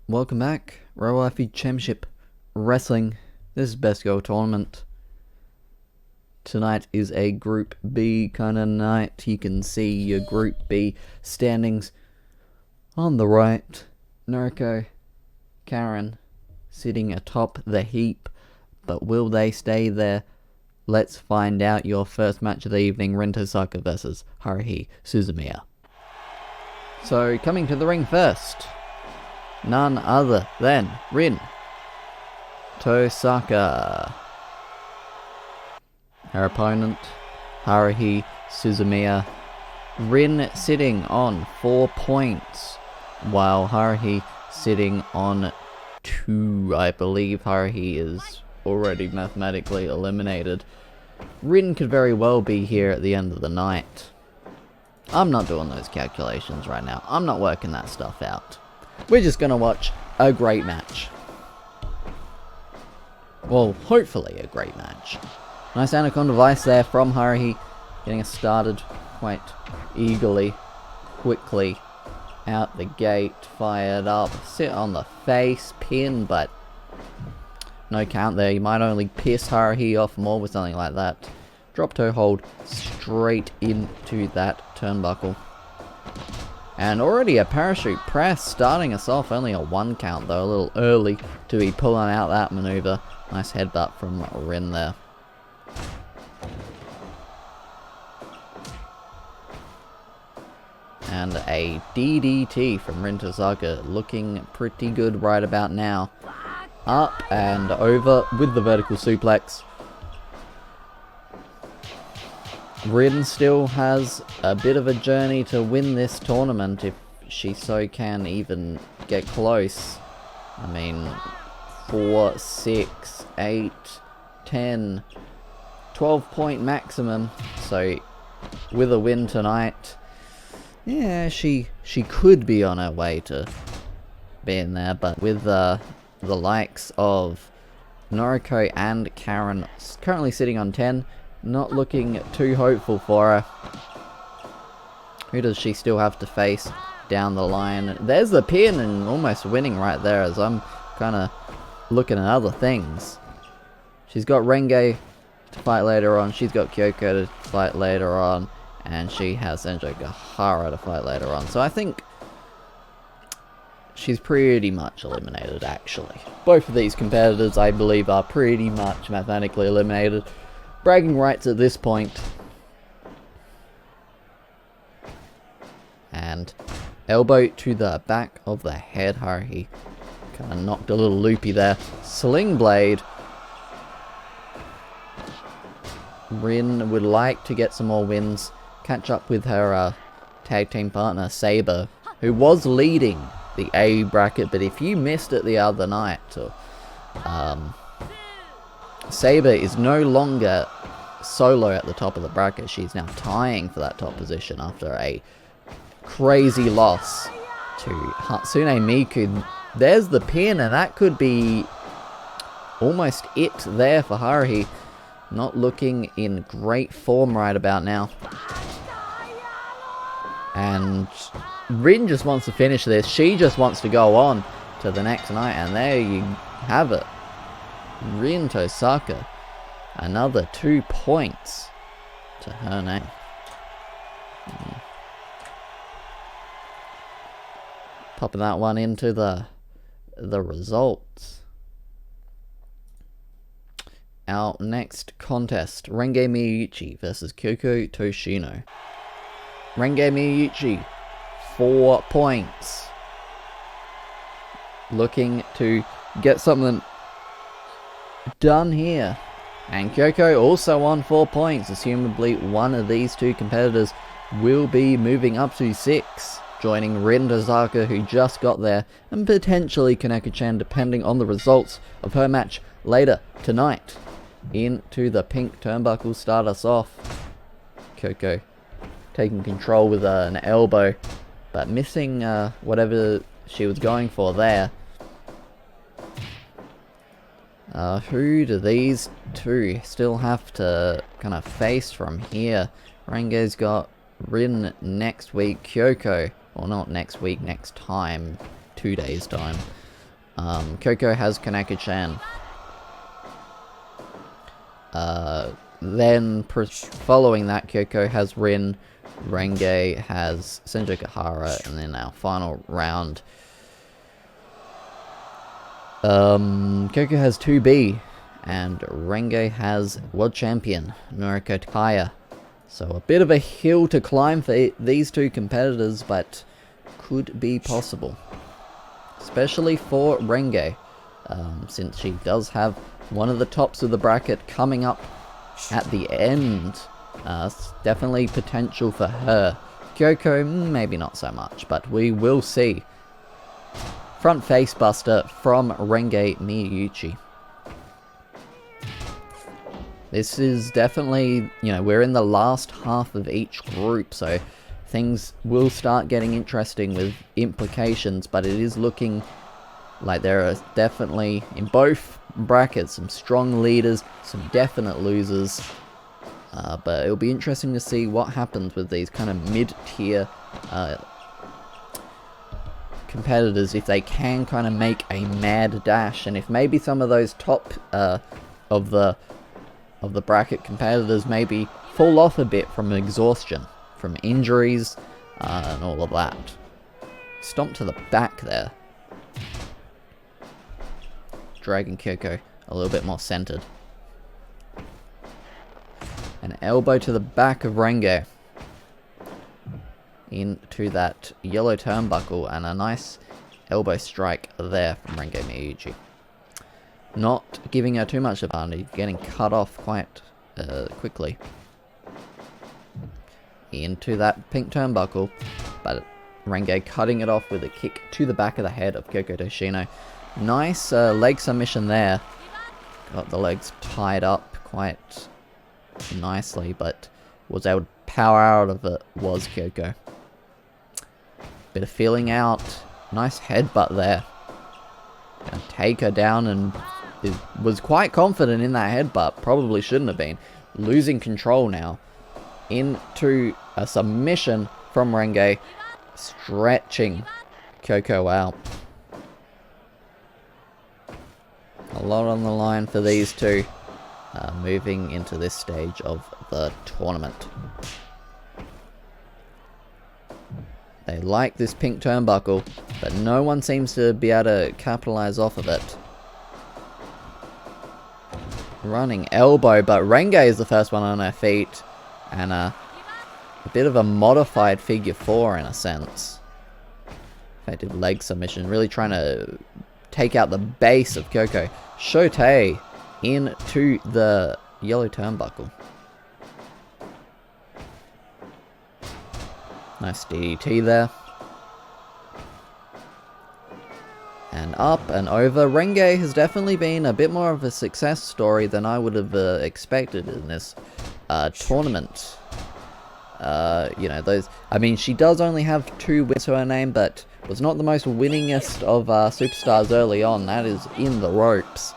Welcome back, RWCW Championship Wrestling. This is Best Girl Tournament. Tonight is a Group B kind of night. You can see your Group B standings on the right. Noriko, Karen sitting atop the heap, but will they stay there? Let's find out. Your first match of the evening, Rin Tosaka versus Haruhi Suzumiya. So coming to the ring first, none other than Rin Tosaka. Her opponent, Haruhi Suzumiya. Rin sitting on 4 points, while Haruhi sitting on 2. I believe Haruhi is already mathematically eliminated. Rin could very well be here at the end of the night. I'm not doing those calculations right now. I'm not working that stuff out. We're just going to watch a great match. Well, hopefully a great match. Nice Anacon device there from Haruhi, getting us started quite eagerly, quickly, out the gate, fired up, sit on the face, pin, but no count there. You might only piss Haruhi off more with something like that. Drop toe hold straight into that turnbuckle. And already a parachute press starting us off. Only a 1 count though, a little early to be pulling out that maneuver. Nice headbutt from Rin there. And a DDT from Rin Tosaka, looking pretty good right about now. Up and over with the vertical suplex. Rin still has a bit of a journey to win this tournament if she so can even get close. I mean, 4, 6, 8, 10, 12 point maximum. So with a win tonight, yeah, she could be on her way to being there, but with the likes of Noriko and Karen currently sitting on 10, not looking too hopeful for her. Who does she still have to face down the line? There's the pin and almost winning right there as I'm kind of looking at other things. She's got Renge to fight later on, she's got Kyoko to fight later on, and she has Senjo Gahara to fight later on. So I think she's pretty much eliminated, actually. Both of these competitors, I believe, are pretty much mathematically eliminated. Bragging rights at this point. And elbow to the back of the head. Haruhi kind of knocked a little loopy there. Sling blade. Rin would like to get some more wins. Catch up with her tag team partner, Saber, who was leading the A bracket, but if you missed it the other night, Saber is no longer solo at the top of the bracket. She's now tying for that top position after a crazy loss to Hatsune Miku. There's the pin, and that could be almost it there for Haruhi. Not looking in great form right about now. And Rin just wants to finish this. She just wants to go on to the next night. And there you have it. Rin Tosaka. Another 2 points to her name. Popping that one into the results. Our next contest. Renge Miyuchi versus Kyoko Toshino. Renge Miyuchi, 4 points. Looking to get something done here. And Kyoko also on 4 points. Assumably one of these two competitors will be moving up to 6. Joining Rin Tosaka, who just got there. And potentially Kaneko-chan, depending on the results of her match later tonight. Into the pink turnbuckle, start us off. Kyoko taking control with an elbow, but missing whatever she was going for there. Who do these two still have to kind of face from here? Renge's got Rin next week, Kyoko, or not next week, next time, 2 days time. Coco has Kaneko-chan. Then following that, Kyoko has Rin, Renge has Senjo Kahara, and then our final round, Coco has 2B, and Renge has World Champion Noriko Takaya. So a bit of a hill to climb for these two competitors, but could be possible. Especially for Renge, since she does have one of the tops of the bracket coming up at the end. Definitely potential for her. Kyoko, maybe not so much, but we will see. Front face buster from Renge Miyuchi. This is definitely, we're in the last half of each group, so things will start getting interesting with implications, but it is looking like there are definitely, in both brackets, some strong leaders, some definite losers. But it'll be interesting to see what happens with these kind of mid-tier competitors, if they can kind of make a mad dash, and if maybe some of those top of the bracket competitors maybe fall off a bit from exhaustion, from injuries, and all of that. Stomp to the back there. Dragon Kyoko a little bit more centered. An elbow to the back of Renge. Into that yellow turnbuckle, and a nice elbow strike there from Renge Miyuchi. Not giving her too much advantage, getting cut off quite quickly. Into that pink turnbuckle, but Renge cutting it off with a kick to the back of the head of Kyoko Toshino. Nice leg submission there. Got the legs tied up quite nicely, but was able to power out of it was Kyoko. Bit of feeling out. Nice headbutt there. Gonna take her down, and was quite confident in that headbutt. Probably shouldn't have been. Losing control now. Into a submission from Renge. Stretching Kyoko out. A lot on the line for these two, moving into this stage of the tournament. They like this pink turnbuckle, but no one seems to be able to capitalize off of it. Running elbow, but Renge is the first one on her feet, and a bit of a modified figure four in a sense. Effective leg submission, really trying to take out the base of Kyoko. Shote into the yellow turnbuckle. Nice DDT there. And up and over. Renge has definitely been a bit more of a success story than I would have expected in this tournament. She does only have 2 wins to her name, but was not the most winningest of superstars early on. That is in the ropes.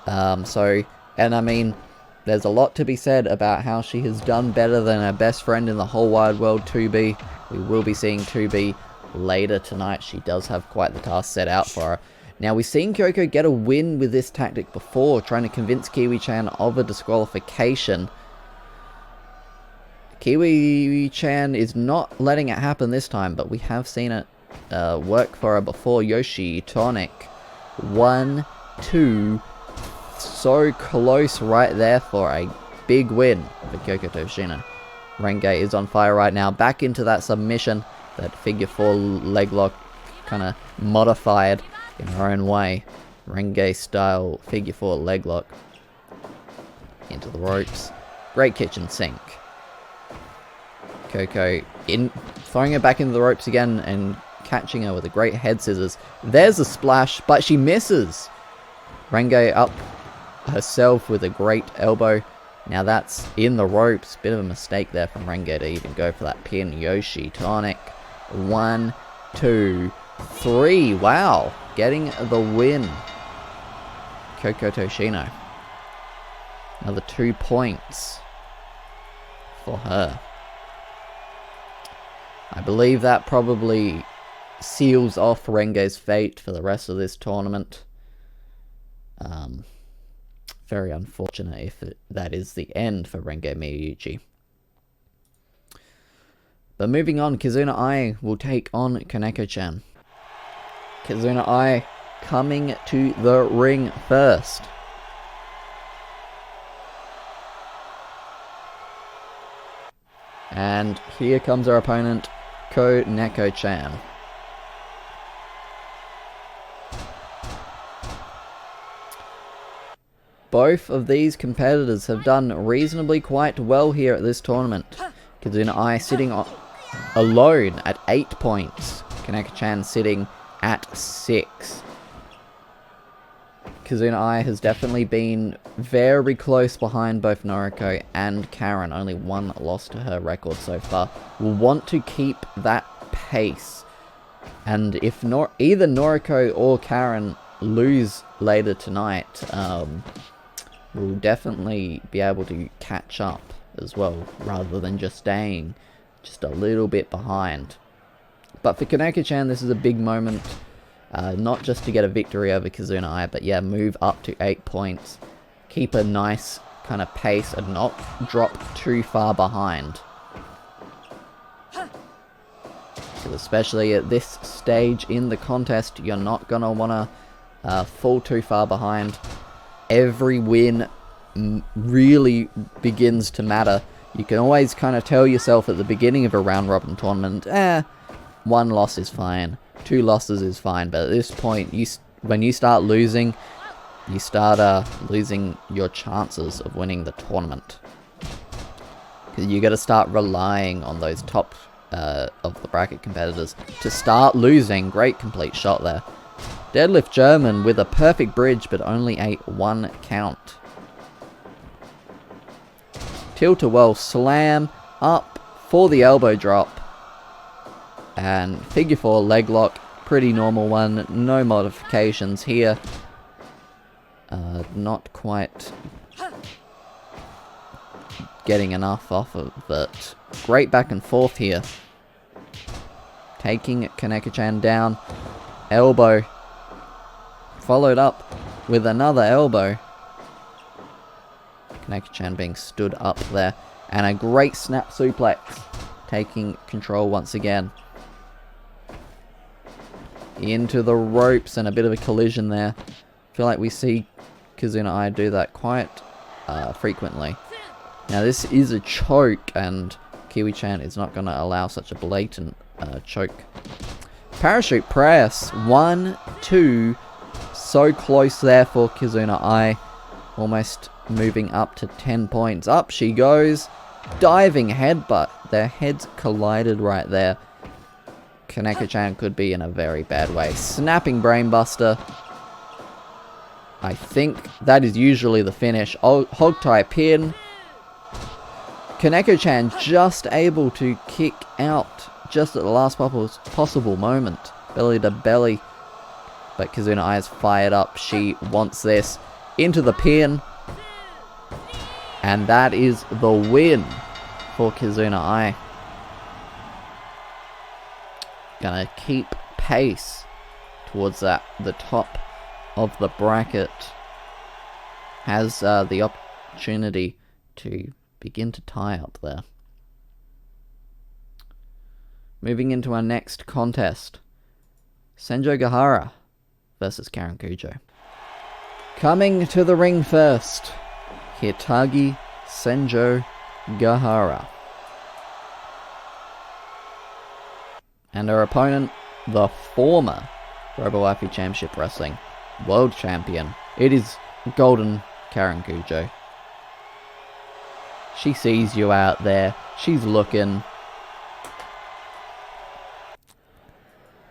There's a lot to be said about how she has done better than her best friend in the whole wide world, 2B. We will be seeing 2B later tonight. She does have quite the task set out for her. Now, we've seen Kyoko get a win with this tactic before, trying to convince Kiwi-chan of a disqualification. Kiwi-chan is not letting it happen this time, but we have seen it work for her before. Yoshi Tonic. 1, 2. So close right there for a big win for Kyoko Toshino. Renge is on fire right now. Back into that submission. That figure 4 leg lock, kind of modified in her own way. Renge style figure 4 leg lock. Into the ropes. Great kitchen sink. Kyoko throwing her back into the ropes again and catching her with a great head scissors. There's a splash, but she misses. Renge up herself with a great elbow. Now that's in the ropes. Bit of a mistake there from Renge to even go for that pin. Yoshi Tonic. 1, 2, 3. Wow. Getting the win. Kyoko Toshino. Another 2 points for her. I believe that probably seals off Renge's fate for the rest of this tournament. Very unfortunate if that is the end for Renge Miyuchi. But moving on, Kizuna Ai will take on Kaneko-chan. Kizuna Ai coming to the ring first. And here comes our opponent, Kaneko-chan. Both of these competitors have done reasonably quite well here at this tournament. Kizuna Ai sitting alone at 8 points. Kaneko-chan sitting at 6. Kizuna Ai has definitely been very close behind both Noriko and Karen. Only one loss to her record so far. Will want to keep that pace. And if either Noriko or Karen lose later tonight, we'll definitely be able to catch up as well, rather than just staying just a little bit behind. But for Kaneko-chan, this is a big moment. Not just to get a victory over Kizuna Ai, but yeah, move up to 8 points. Keep a nice kind of pace and not drop too far behind. So especially at this stage in the contest, you're not going to want to fall too far behind. Every win really begins to matter. You can always kind of tell yourself at the beginning of a round robin tournament, one loss is fine, 2 losses is fine, but at this point, when you start losing, you start losing your chances of winning the tournament. Because you got to start relying on those top of the bracket competitors to start losing. Great complete shot there. Deadlift German with a perfect bridge, but only a 1 count. Tilt-a-well slam up for the elbow drop. And figure 4 leg lock, pretty normal one, no modifications here. Not quite getting enough off of it. Great back and forth here. Taking Kaneko-chan down. Elbow. Followed up with another elbow. Kaneko-chan being stood up there. And a great snap suplex. Taking control once again. Into the ropes and a bit of a collision there. I feel like we see Kizuna Ai do that quite frequently. Now this is a choke, and Kiwi-chan is not going to allow such a blatant choke. Parachute press. 1, 2. So close there for Kizuna Ai. Almost moving up to 10 points. Up she goes. Diving headbutt. Their heads collided right there. Kaneko-chan could be in a very bad way. Snapping brainbuster. I think that is usually the finish. Hog tie pin. Kaneko-chan just able to kick out just at the last possible moment. Belly to belly. But Kizuna Ai is fired up. She wants this. Into the pin. And that is the win for Kizuna Ai. Gonna keep pace towards the top of the bracket. Has the opportunity to begin to tie up there. Moving into our next contest. Senjo Gahara versus Karen Kujo. Coming to the ring first. Hitagi Senjo Gahara. And our opponent, the former RWCW Championship Wrestling World Champion. It is Golden Karen Kujo. She sees you out there. She's looking.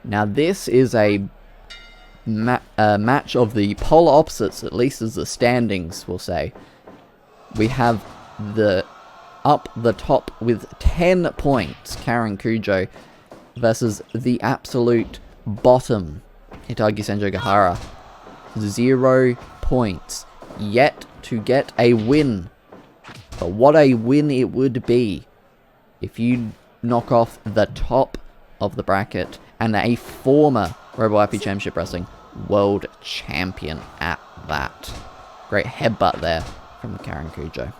Now this is a match of the polar opposites, at least as the standings will say. We have up the top with 10 points, Karen Kujo, versus the absolute bottom, Hitagi Senjo Gahara. 0 points. Yet to get a win. But what a win it would be if you knock off the top of the bracket and a former RWCW Championship Wrestling World Champion at that. Great headbutt there from Karen Cujo.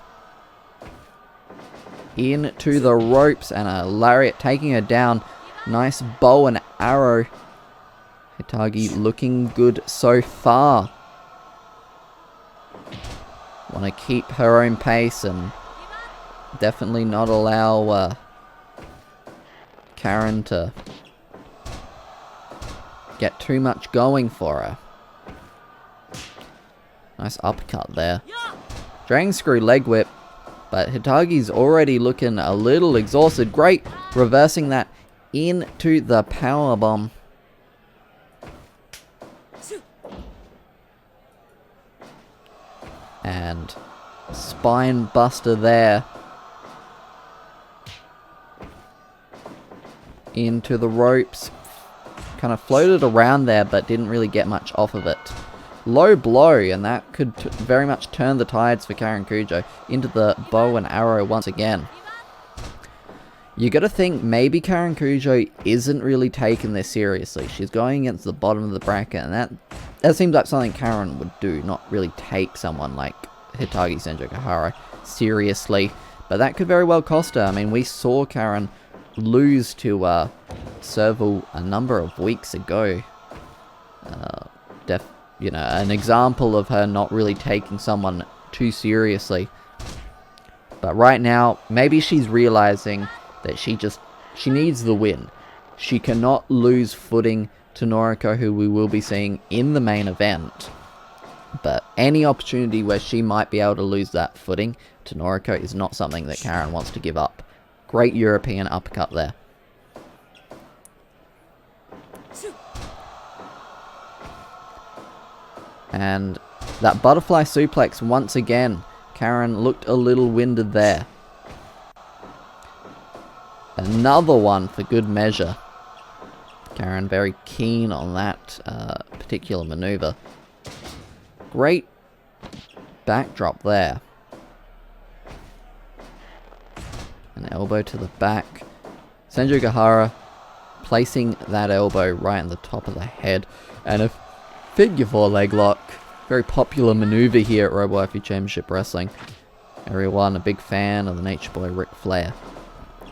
Into the ropes and a lariat taking her down. Nice bow and arrow. Hitagi looking good so far. Want to keep her own pace and definitely not allow Karen to get too much going for her. Nice uppercut there. Dragon screw leg whip. But Hitagi's already looking a little exhausted. Great reversing that into the powerbomb. And spine buster there. Into the ropes. Kind of floated around there but didn't really get much off of it. Low blow, and that could very much turn the tides for Karen Cujo. Into the bow and arrow once again. You gotta think maybe Karen Cujo isn't really taking this seriously. She's going against the bottom of the bracket, and that seems like something Karen would do, not really take someone like Hitagi Senjo Kihara seriously. But that could very well cost her. I mean, we saw Karen lose to Serval a number of weeks ago. You know, an example of her not really taking someone too seriously. But right now, maybe she's realizing that she needs the win. She cannot lose footing to Noriko, who we will be seeing in the main event. But any opportunity where she might be able to lose that footing to Noriko is not something that Karen wants to give up. Great European uppercut there. And that butterfly suplex once again. Karen looked a little winded there. Another one for good measure. Karen very keen on that particular maneuver. Great backdrop there. An elbow to the back. Senju Kihara placing that elbow right in the top of the head. And a figure 4 leg lock. Very popular maneuver here at RWCW Championship Wrestling. Everyone a big fan of the Nature Boy Ric Flair.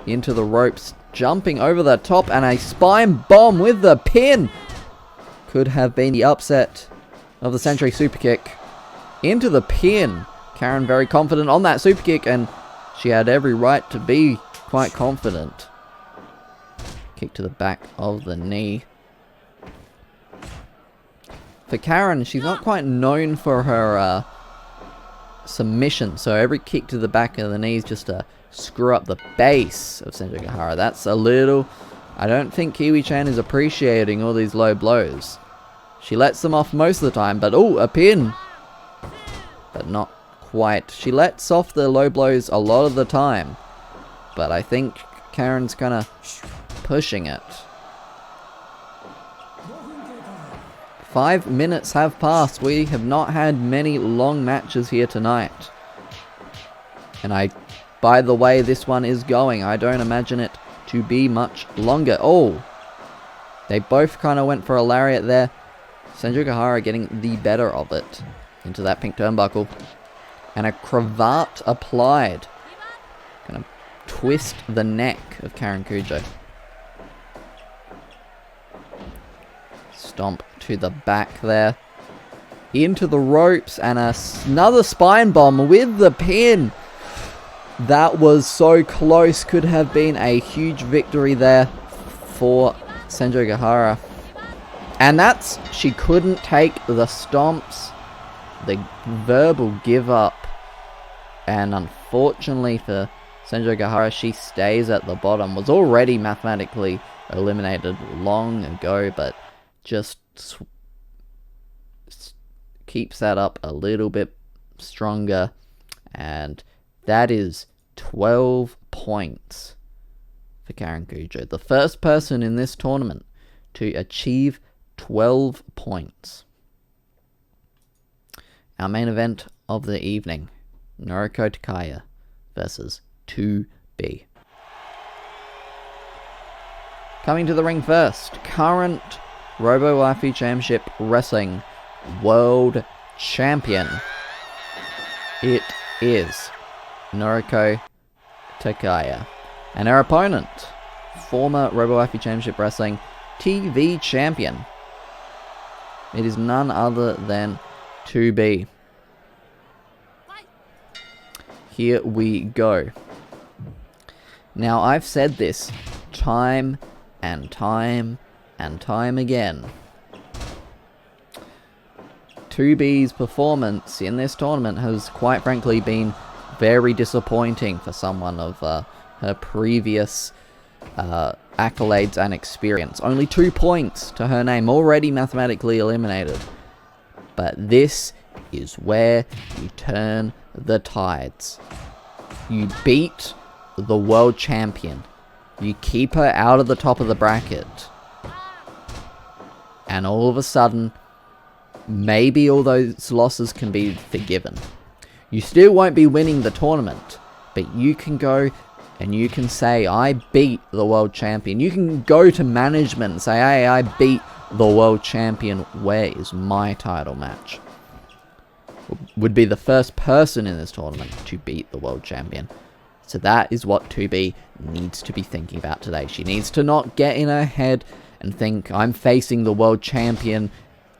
Into the ropes, jumping over the top, and a spine bomb with the pin. Could have been the upset of the Century Superkick. Into the pin. Karen very confident on that superkick, and she had every right to be quite confident. Kick to the back of the knee. For Karen, she's not quite known for her submission, so every kick to the back of the knee is just to screw up the base of Senju Kihara. That's a little... I don't think Kiwi-chan is appreciating all these low blows. She lets them off most of the time, but oh, a pin! But not quite. She lets off the low blows a lot of the time, but I think Karen's kind of pushing it. 5 minutes have passed. We have not had many long matches here tonight. And by the way this one is going, I don't imagine it to be much longer. Oh! They both kind of went for a lariat there. Senju Kihara getting the better of it. Into that pink turnbuckle. And a cravat applied. Gonna twist the neck of Karen Cujo. Stomp to the back there. Into the ropes and another spine bomb with the pin. That was so close. Could have been a huge victory there for Senju Kihara. And that's... she couldn't take the stomps. The verbal give up. And unfortunately for Senju Kihara, she stays at the bottom. Was already mathematically eliminated long ago, but just keeps that up a little bit stronger. And that is 12 points for Karen Cujo. The first person in this tournament to achieve 12 points. Our main event of the evening, Noriko Takaya versus 2B. Coming to the ring first, current RWCW Championship Wrestling World Champion. It is Noriko Takaya. And our opponent, former RWCW Championship Wrestling TV Champion. It is none other than 2B. Here we go. Now, I've said this time and time and time again. 2B's performance in this tournament has quite frankly been very disappointing for someone of her previous accolades and experience. Only 2 points to her name, already mathematically eliminated. But this is where you turn the tides. You beat the world champion. You keep her out of the top of the bracket. And all of a sudden, maybe all those losses can be forgiven. You still won't be winning the tournament, but you can go and you can say, I beat the world champion. You can go to management and say, hey, I beat the world champion. Where is my title match? Would be the first person in this tournament to beat the world champion. So that is what 2B needs to be thinking about today. She needs to not get in her head and think, I'm facing the world champion,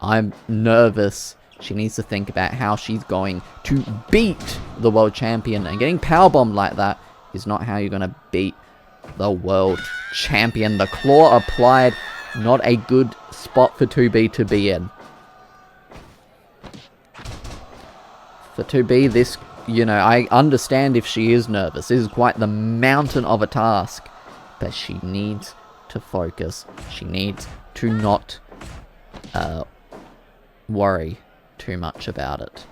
I'm nervous. She needs to think about how she's going to beat the world champion. And getting powerbombed like that is not how you're going to beat the world champion. The claw applied, not a good spot for 2B to be in. For 2B, this, you know, I understand if she is nervous. This is quite the mountain of a task. But she needs to focus. She needs to not worry too much about it.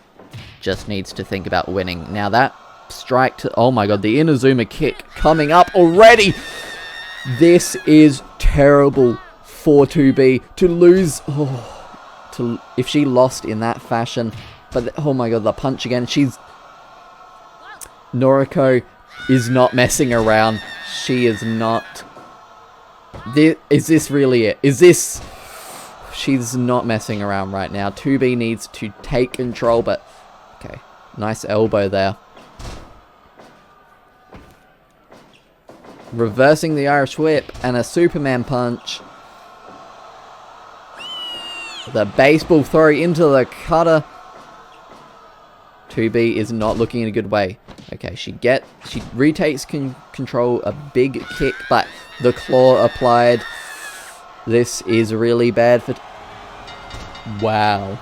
Just needs to think about winning. Now that strike to... Oh my god, the Inazuma kick coming up already! This is terrible for 2B. To lose... Oh, if she lost in that fashion... But, oh my god, the punch again. Noriko is not messing around. She is not... Is this really it? Is this... She's not messing around right now. 2B needs to take control, but... Okay, nice elbow there. Reversing the Irish whip and a Superman punch. The baseball throw into the cutter. 2B is not looking in a good way. Okay, she retakes control, a big kick, but the claw applied. This is really bad for... Wow.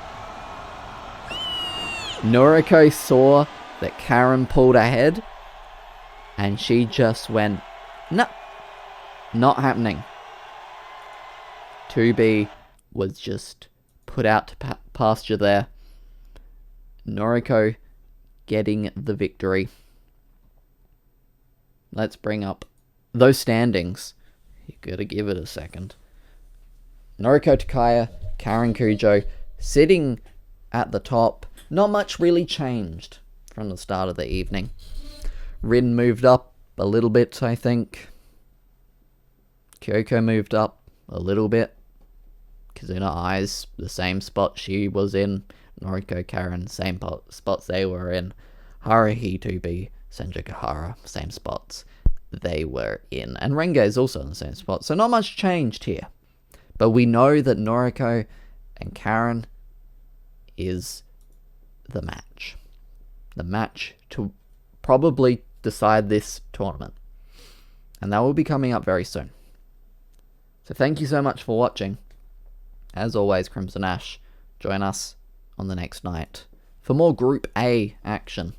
Noriko saw that Karen pulled ahead, and she just went, no, not happening. 2B was just put out to pasture there. Noriko getting the victory. Let's bring up those standings. You gotta give it a second. Noriko Takaya, Karen Kujo sitting at the top. Not much really changed from the start of the evening. Rin moved up a little bit, I think. Kyoko moved up a little bit. Kazuna Eyes, the same spot she was in. Noriko, Karen, same spots they were in. Haruhi, 2B, Senja Kahara, same spots they were in. And Renge is also in the same spot, so not much changed here. But we know that Noriko and Karen is the match. The match to probably decide this tournament. And that will be coming up very soon. So thank you so much for watching. As always, Crimson Ash, join us on the next night for more Group A action.